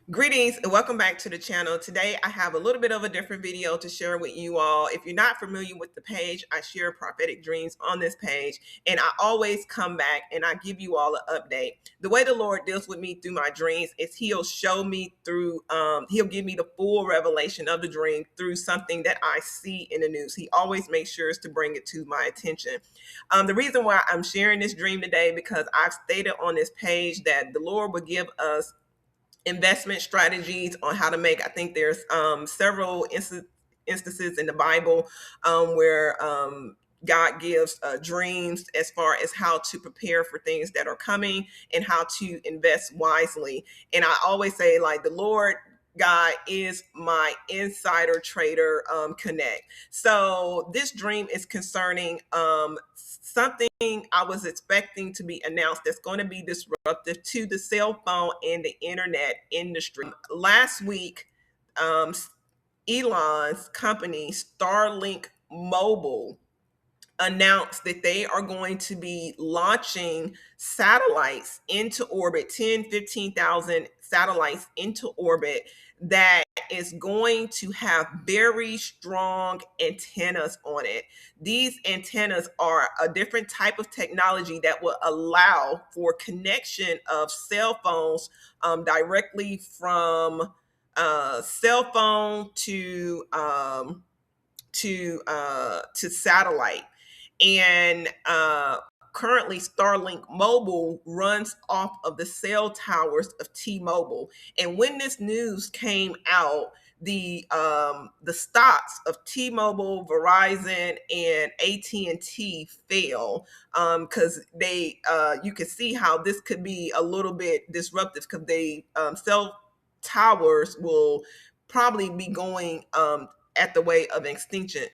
Greetings and welcome back to the channel. Today I have a little bit of a different video to share with you all. If you're not familiar with the page, I share prophetic dreams on this page, and I always come back and I give you all an update. The way the Lord deals with me through my dreams is he'll show me through, he'll give me the full revelation of the dream through something that I see in the news. He always makes sure to bring it to my attention. The reason why I'm sharing this dream today, because I've stated on this page that the Lord will give us investment strategies on how to make. I think there's several instances in the Bible where God gives dreams as far as how to prepare for things that are coming and how to invest wisely. And I always say, like, the Lord God is my insider trader connect. So this dream is concerning something I was expecting to be announced that's going to be disruptive to the cell phone and the internet industry. Last week, um, Elon's company, Starlink Mobile, announced that they are going to be launching satellites into orbit, 15,000 satellites into orbit that is going to have very strong antennas on it. These antennas are a different type of technology that will allow for connection of cell phones directly from cell phone to satellite. And currently Starlink Mobile runs off of the cell towers of T-Mobile. And when this news came out, the stocks of T-Mobile, Verizon, and AT&T fell because they you can see how this could be a little bit disruptive, because they cell towers will probably be going at the way of extinction.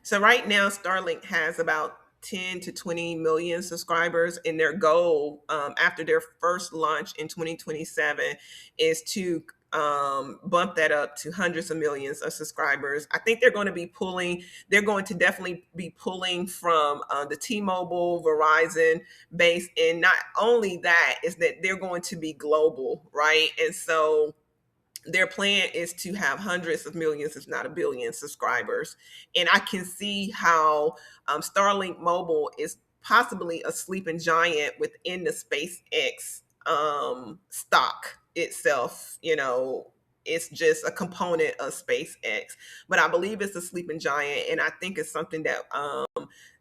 So right now, Starlink has about 10 to 20 million subscribers, and their goal after their first launch in 2027 is to bump that up to hundreds of millions of subscribers. I think they're going to definitely be pulling from the T-Mobile, Verizon base. And not only that, is that they're going to be global, right? And so their plan is to have hundreds of millions, if not a billion, subscribers. And I can see how Starlink Mobile is possibly a sleeping giant within the SpaceX stock itself. It's just a component of SpaceX, but I believe it's a sleeping giant, and I think it's something that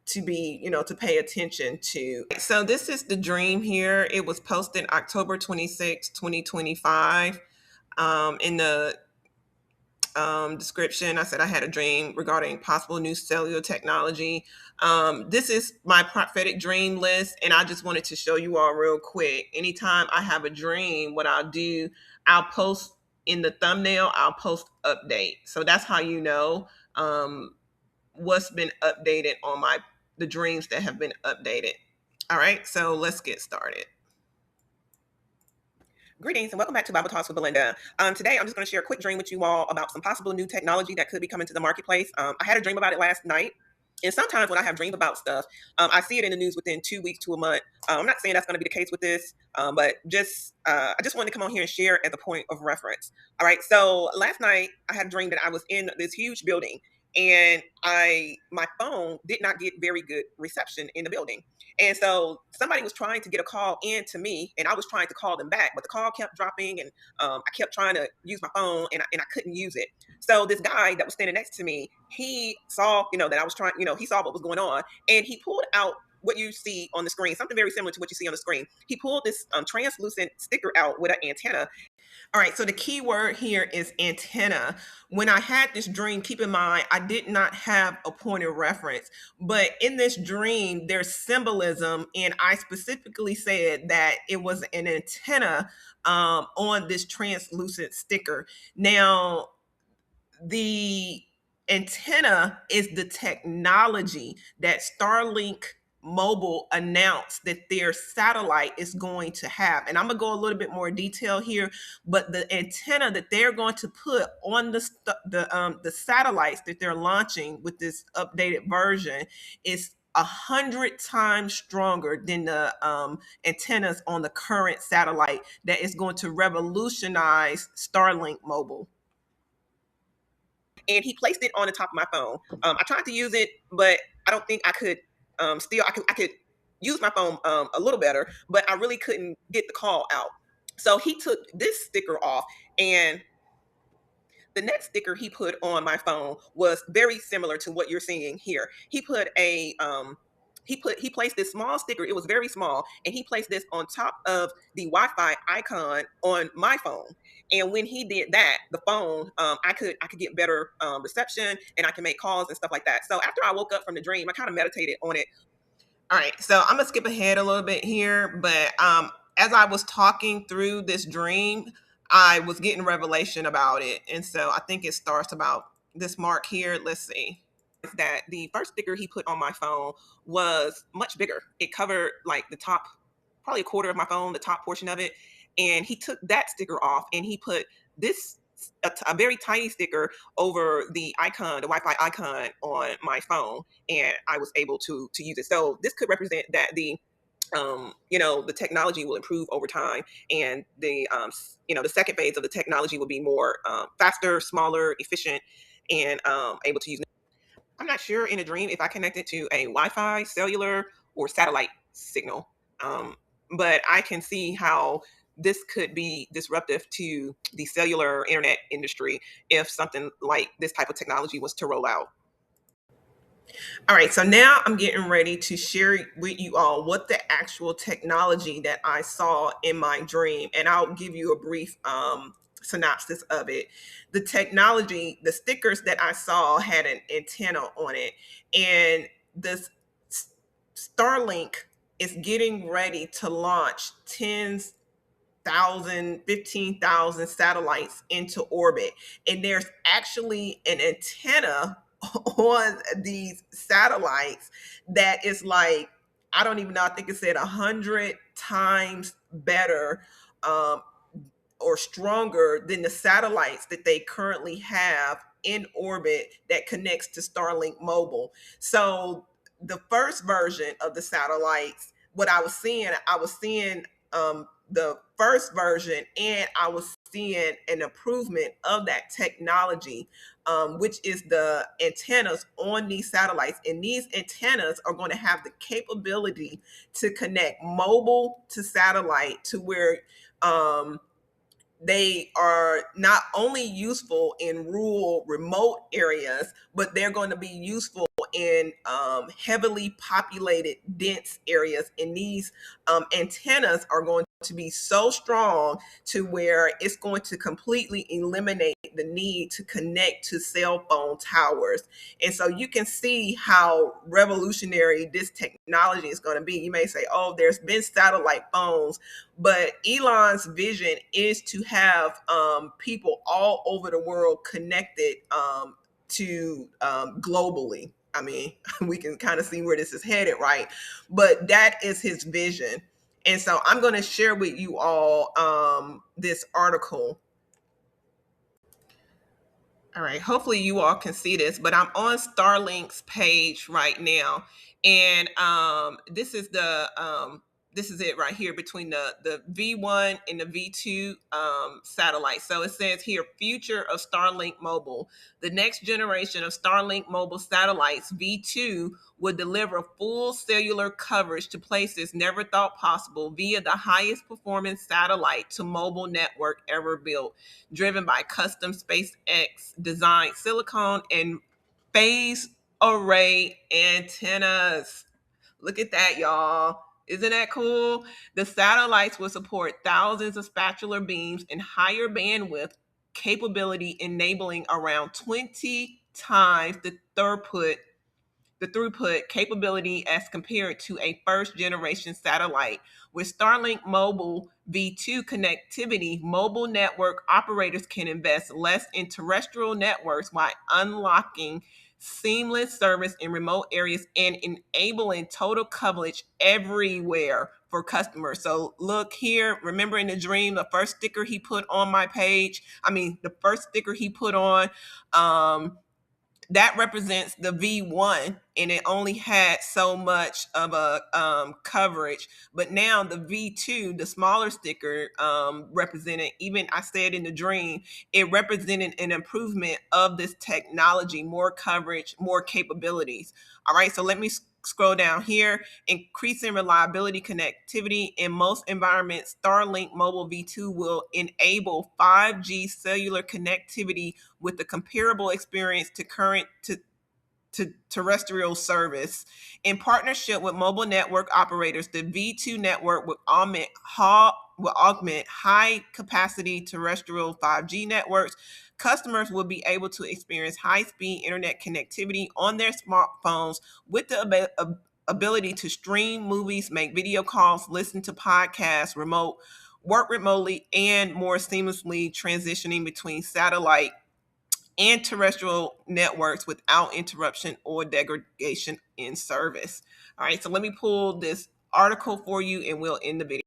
to pay attention to. So this is the dream here. It was posted October 26, 2025. In the description, I said I had a dream regarding possible new cellular technology. This is my prophetic dream list, and I just wanted to show you all real quick. Anytime I have a dream, what I'll do, I'll post in the thumbnail, I'll post update. So that's how you know what's been updated on the dreams that have been updated. All right, so let's get started. Greetings and welcome back to Bible Talks with Belinda. Today, I'm just going to share a quick dream with you all about some possible new technology that could be coming to the marketplace. I had a dream about it last night. And sometimes when I have dreams about stuff, I see it in the news within 2 weeks to a month. I'm not saying that's going to be the case with this, but I just wanted to come on here and share as a point of reference. All right. So last night I had a dream that I was in this huge building, and my phone did not get very good reception in the building. And so somebody was trying to get a call in to me, and I was trying to call them back, but the call kept dropping, and I kept trying to use my phone, and I couldn't use it. So this guy that was standing next to me, he saw, that I was trying, he saw what was going on, and he pulled out what you see on the screen, something very similar to what you see on the screen. He pulled this translucent sticker out with an antenna. All right, so the key word here is antenna. When I had this dream, keep in mind, I did not have a point of reference, but in this dream, there's symbolism, and I specifically said that it was an antenna on this translucent sticker. Now, the antenna is the technology that Starlink Mobile announced that their satellite is going to have. And I'm going to go a little bit more detail here, but the antenna that they're going to put on the satellites that they're launching with this updated version is 100 times stronger than the antennas on the current satellite that is going to revolutionize Starlink mobile. And he placed it on the top of my phone. I tried to use it, but I don't think I could. I could use my phone a little better, but I really couldn't get the call out. So he took this sticker off, and the next sticker he put on my phone was very similar to what you're seeing here. He placed this small sticker. It was very small, and he placed this on top of the Wi-Fi icon on my phone. And when he did that, the phone, I could get better reception, and I can make calls and stuff like that. So after I woke up from the dream, I kind of meditated on it. All right, so I'm gonna skip ahead a little bit here, but as I was talking through this dream, I was getting revelation about it, and so I think it starts about this mark here. Let's see. That the first sticker he put on my phone was much bigger. It covered like the top, probably a quarter of my phone, the top portion of it. And he took that sticker off and he put this a very tiny sticker over the icon, the Wi-Fi icon on my phone, and I was able to use it. So this could represent that the technology will improve over time, and the second phase of the technology will be more faster, smaller, efficient, and able to use. I'm not sure in a dream if I connected to a Wi-Fi, cellular, or satellite signal, but I can see how this could be disruptive to the cellular internet industry if something like this type of technology was to roll out. All right, so now I'm getting ready to share with you all what the actual technology that I saw in my dream, and I'll give you a brief synopsis of it. The technology, the stickers that I saw had an antenna on it, and this Starlink is getting ready to launch tens thousand, 15,000 satellites into orbit. And there's actually an antenna on these satellites that is like, I don't even know, I think it said 100 times better um, or stronger than the satellites that they currently have in orbit that connects to Starlink Mobile. So the first version of the satellites, what I was seeing the first version, and I was seeing an improvement of that technology, which is the antennas on these satellites. And these antennas are going to have the capability to connect mobile to satellite to where they are not only useful in rural, remote areas, but they're going to be useful in heavily populated, dense areas. And these antennas are going to be so strong to where it's going to completely eliminate the need to connect to cell phone towers. And so you can see how revolutionary this technology is going to be. You may say, oh, there's been satellite phones, but Elon's vision is to have people all over the world connected to globally. I mean, we can kind of see where this is headed, right? But that is his vision. And so I'm going to share with you all this article. All right, hopefully you all can see this, but I'm on Starlink's page right now, and this is it right here between the V1 and the V2 satellite. So it says here, future of Starlink Mobile. The next generation of Starlink mobile satellites, V2, would deliver full cellular coverage to places never thought possible via the highest performance satellite to mobile network ever built, driven by custom SpaceX designed silicone and phase array antennas. Look at that, y'all. Isn't that cool? The satellites will support thousands of spatular beams and higher bandwidth capability, enabling around 20 times the throughput capability as compared to a first generation satellite. With Starlink Mobile V2 connectivity, mobile network operators can invest less in terrestrial networks while unlocking seamless service in remote areas and enabling total coverage everywhere for customers. So look here, remember in the dream, the first sticker he put on my page, the first sticker he put on that represents the V1, and it only had so much of a coverage. But now the V2, the smaller sticker, represented, even I said in the dream, it represented an improvement of this technology, more coverage, more capabilities. All right, so let me scroll down here. Increasing reliability connectivity in most environments, Starlink Mobile V2 will enable 5G cellular connectivity with a comparable experience to current to terrestrial service. In partnership with mobile network operators, the V2 network will augment high capacity terrestrial 5G networks. Customers will be able to experience high speed internet connectivity on their smartphones with the ability to stream movies, make video calls, listen to podcasts, work remotely, and more seamlessly transitioning between satellite and terrestrial networks without interruption or degradation in service. All right, so let me pull this article for you and we'll end the video.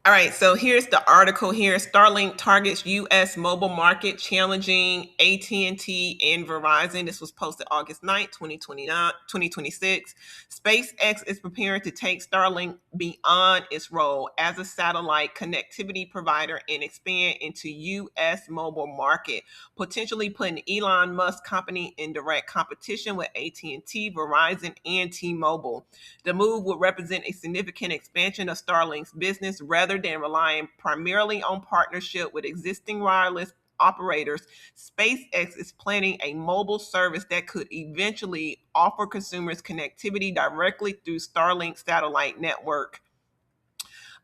All right, so here's the article here. Starlink targets U.S. mobile market, challenging AT&T and Verizon. This was posted August 9th, 2026. SpaceX is preparing to take Starlink beyond its role as a satellite connectivity provider and expand into U.S. mobile market, potentially putting Elon Musk company in direct competition with AT&T, Verizon, and T-Mobile. The move would represent a significant expansion of Starlink's business rather than relying primarily on partnership with existing wireless operators. SpaceX is planning a mobile service that could eventually offer consumers connectivity directly through Starlink satellite network.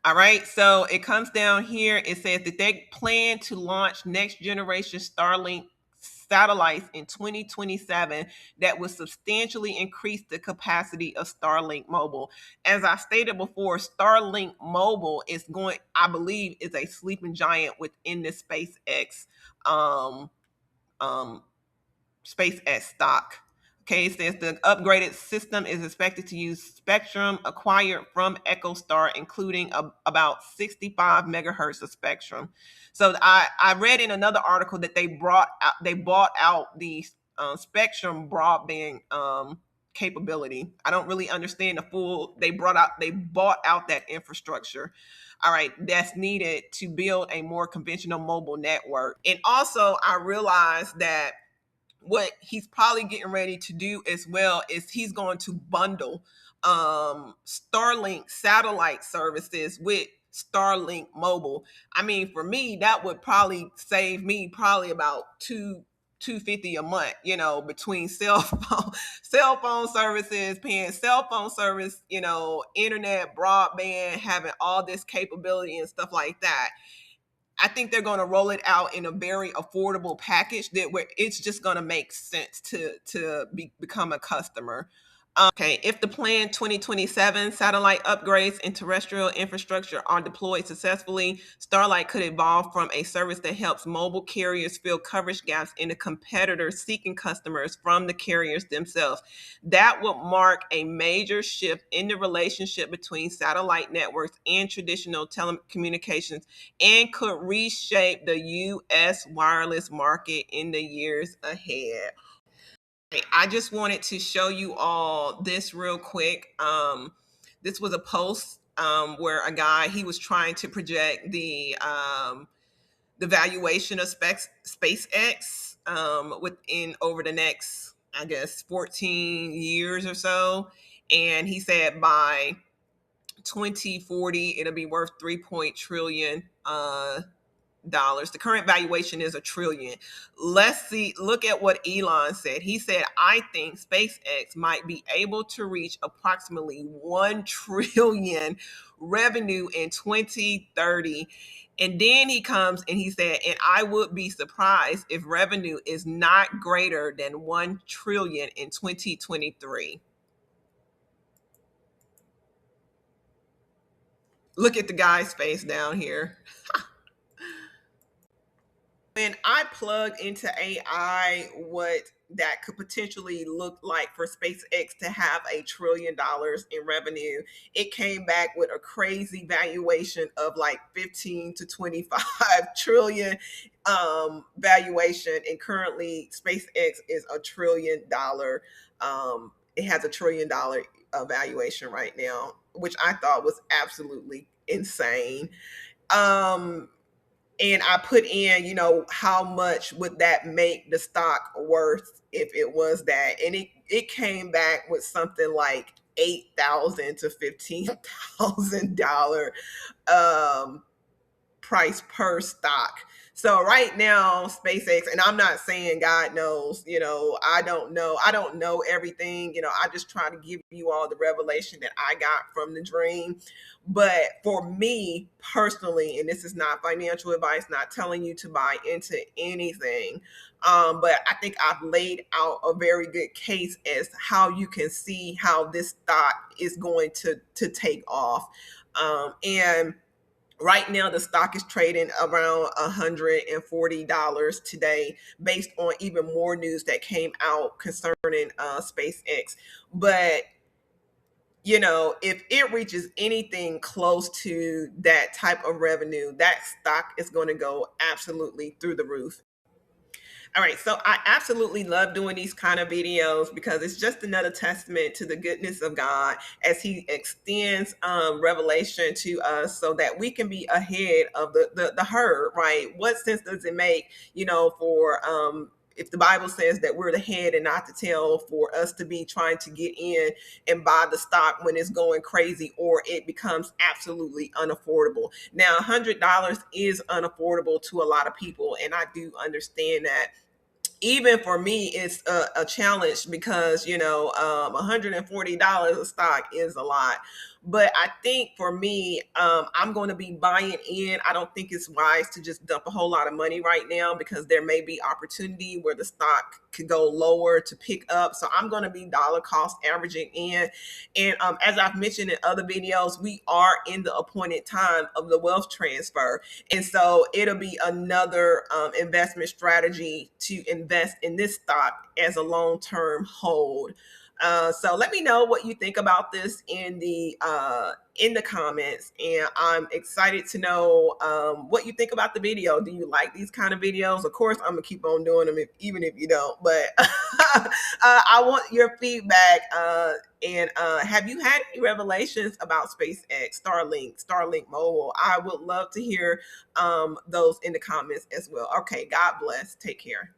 All right, so it comes down here. It says that they plan to launch next generation Starlink satellites in 2027 that will substantially increase the capacity of Starlink Mobile. As I stated before, Starlink Mobile is going, I believe, is a sleeping giant within the um, um, SpaceX stock. Okay, it says the upgraded system is expected to use spectrum acquired from EchoStar, including about 65 megahertz of spectrum. So I read in another article that they bought out the spectrum broadband capability. I don't really understand the full. They bought out that infrastructure. All right, that's needed to build a more conventional mobile network. And also, I realized that what he's probably getting ready to do as well is he's going to bundle Starlink satellite services with Starlink mobile. I mean, for me, that would probably save me probably about 250 a month, between cell phone services, paying cell phone service, internet, broadband, having all this capability and stuff like that. I think they're going to roll it out in a very affordable package that where it's just going to make sense to become a customer. Okay, if the planned 2027 satellite upgrades and terrestrial infrastructure are deployed successfully, Starlight could evolve from a service that helps mobile carriers fill coverage gaps into competitors seeking customers from the carriers themselves. That would mark a major shift in the relationship between satellite networks and traditional telecommunications and could reshape the U.S. wireless market in the years ahead. I just wanted to show you all this real quick. This was a post where a guy, he was trying to project the valuation of SpaceX within over the next, I guess, 14 years or so. And he said by 2040 it'll be worth 3 trillion dollars. The current valuation is $1 trillion. Let's see, look at what Elon said. He said, I think SpaceX might be able to reach approximately 1 trillion revenue in 2030. And then he comes and he said, and I would be surprised if revenue is not greater than 1 trillion in 2023. Look at the guy's face down here. when I plugged into AI what that could potentially look like for SpaceX to have $1 trillion in revenue, it came back with a crazy valuation of like 15 to 25 trillion valuation. And currently, SpaceX is $1 trillion. It has $1 trillion valuation right now, which I thought was absolutely insane. Um, and I put in, how much would that make the stock worth if it was that, and it came back with something like $8,000 to $15,000 um, price per stock. So right now, SpaceX, and I'm not saying God knows, I don't know. I don't know everything. I just try to give you all the revelation that I got from the dream. But for me personally, and this is not financial advice, not telling you to buy into anything. But I think I've laid out a very good case as how you can see how this stock is going to take off. And right now, the stock is trading around $140 today, based on even more news that came out concerning SpaceX. But if it reaches anything close to that type of revenue, that stock is going to go absolutely through the roof. All right, so I absolutely love doing these kind of videos because it's just another testament to the goodness of God as He extends revelation to us so that we can be ahead of the herd, right? What sense does it make, for if the Bible says that we're the head and not the tail, for us to be trying to get in and buy the stock when it's going crazy or it becomes absolutely unaffordable? Now, $100 is unaffordable to a lot of people, and I do understand that. Even for me, it's a challenge because $140 a stock is a lot. But I think for me, I'm going to be buying in. I don't think it's wise to just dump a whole lot of money right now because there may be opportunity where the stock could go lower to pick up. So I'm going to be dollar cost averaging in. And as I've mentioned in other videos, we are in the appointed time of the wealth transfer. And so it'll be another investment strategy to invest in this stock as a long-term hold. So let me know what you think about this in the comments, and I'm excited to know what you think about the video. Do you like these kind of videos? Of course, I'm gonna keep on doing them even if you don't. But I want your feedback. And have you had any revelations about SpaceX, Starlink Mobile? I would love to hear those in the comments as well. Okay, God bless. Take care.